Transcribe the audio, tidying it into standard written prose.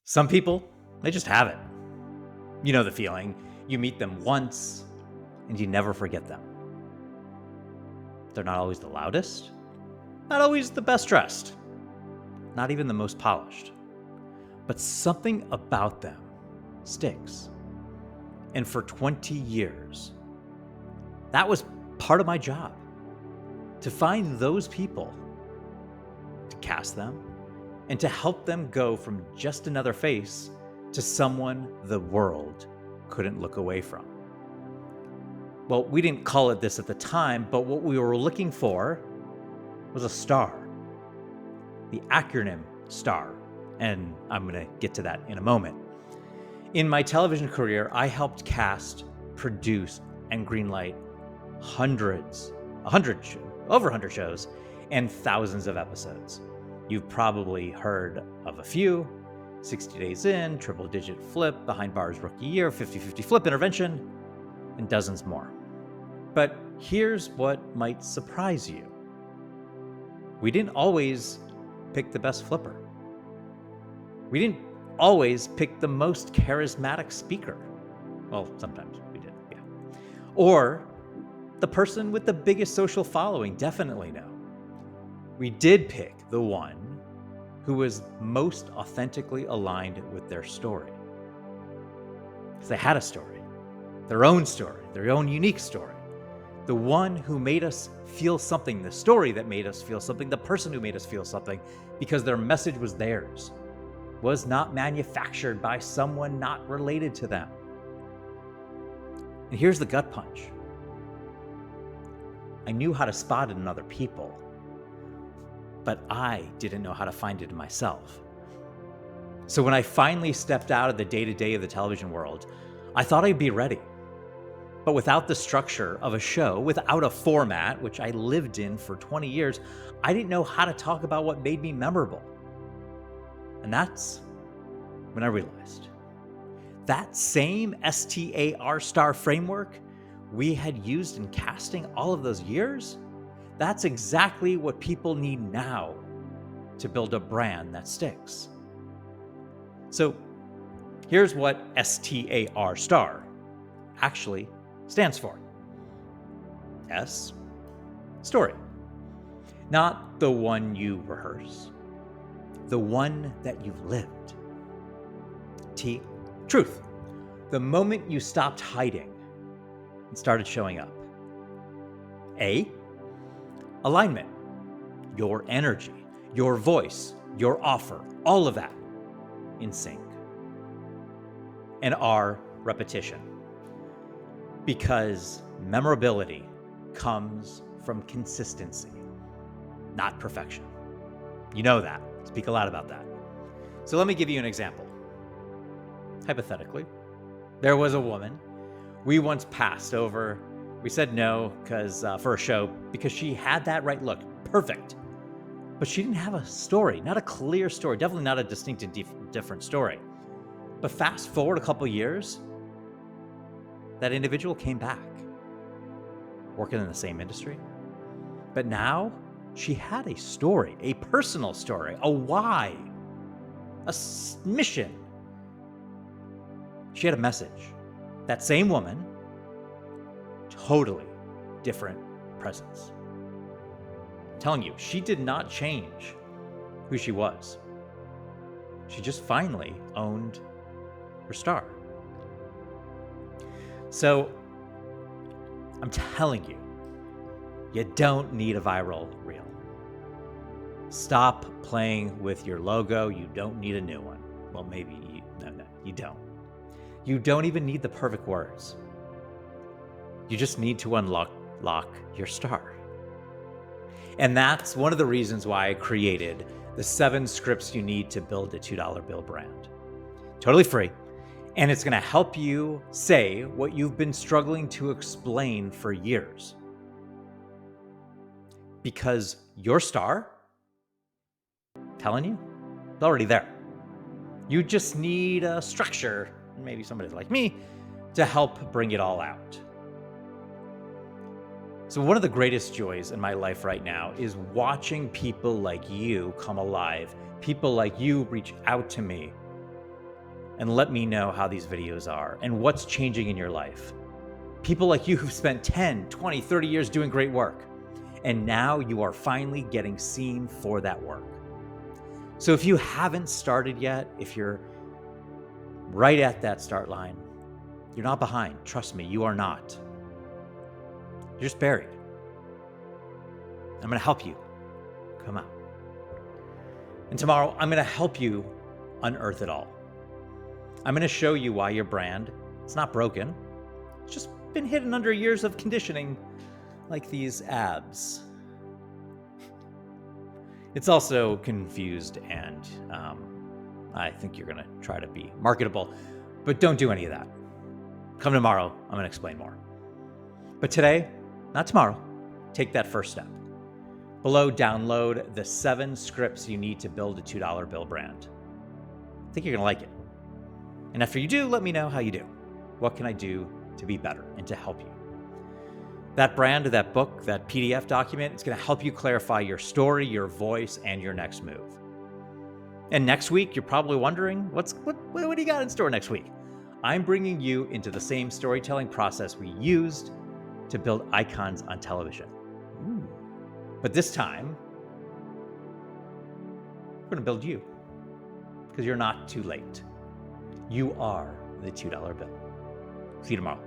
Some people, they just have it. You know the feeling. You meet them once and you never forget them. They're not always the loudest, not always the best dressed, not even the most polished. But something about them sticks. And for 20 years, that was part of my job. To find those people, to cast them, and to help them go from just another face to someone the world couldn't look away from. Well, we didn't call it this at the time, but what we were looking for was a star. The acronym STAR, and I'm going to get to that in a moment. In my television career, I helped cast, produce, and greenlight over 100 shows and thousands of episodes. You've probably heard of a few: 60 Days In, Triple Digit Flip, Behind Bars Rookie Year, 50-50 Flip Intervention, and dozens more. But here's what might surprise you. We didn't always pick the best flipper. We didn't always pick the most charismatic speaker. Well, sometimes we did, yeah. Or the person with the biggest social following, definitely no. We did pick the one who was most authentically aligned with their story. Because they had a story, their own unique story. The one who made us feel something, the story that made us feel something, the person who made us feel something, because their message was theirs, was not manufactured by someone not related to them. And here's the gut punch. I knew how to spot it in other people, but I didn't know how to find it in myself. So when I finally stepped out of the day-to-day of the television world, I thought I'd be ready. But without the structure of a show, without a format, which I lived in for 20 years, I didn't know how to talk about what made me memorable. And that's when I realized that same STAR framework we had used in casting all of those years, that's exactly what people need now to build a brand that sticks. So here's what STAR actually stands for. S, story. Not the one you rehearse, the one that you've lived. T, truth. The moment you stopped hiding and started showing up. A, alignment. Your energy, your voice, your offer, all of that in sync. And R, repetition. Because memorability comes from consistency, not perfection. You know that. Speak a lot about that. So let me give you an example. Hypothetically, there was a woman we once passed over. We said no for a show because she had that right look, perfect. But she didn't have a story, not a clear story, definitely not a distinct and different story. But fast forward a couple years, that individual came back, working in the same industry. But now she had a story, a personal story, a why, a mission. She had a message. That same woman, totally different presence. I'm telling you, she did not change who she was. She just finally owned her star. So I'm telling you, you don't need a viral reel. Stop playing with your logo. You don't need a new one. Well, maybe you don't. You don't even need the perfect words. You just need to unlock your star. And that's one of the reasons why I created the 7 scripts you need to build a $2 bill brand. Totally free. And it's going to help you say what you've been struggling to explain for years. Because your star, I'm telling you, it's already there. You just need a structure, maybe somebody like me, to help bring it all out. So one of the greatest joys in my life right now is watching people like you come alive, people like you reach out to me, and let me know how these videos are and what's changing in your life. People like you who've spent 10, 20, 30 years doing great work, and now you are finally getting seen for that work. So if you haven't started yet, if you're right at that start line, you're not behind. Trust me, you are not. You're just buried. I'm going to help you come out. And tomorrow, I'm going to help you unearth it all. I'm going to show you why your brand, it's not broken. It's just been hidden under years of conditioning, like these abs. It's also confused, and I think you're going to try to be marketable, but don't do any of that. Come tomorrow, I'm going to explain more. But today, not tomorrow, take that first step. Below, download the 7 scripts you need to build a $2 bill brand. I think you're going to like it. And after you do, let me know how you do. What can I do to be better and to help you? That brand, that book, that PDF document, it's going to help you clarify your story, your voice, and your next move. And next week, you're probably wondering, what do you got in store next week? I'm bringing you into the same storytelling process we used to build icons on television. Ooh. But this time, we're going to build you, because you're not too late. You are the $2 bill. See you tomorrow.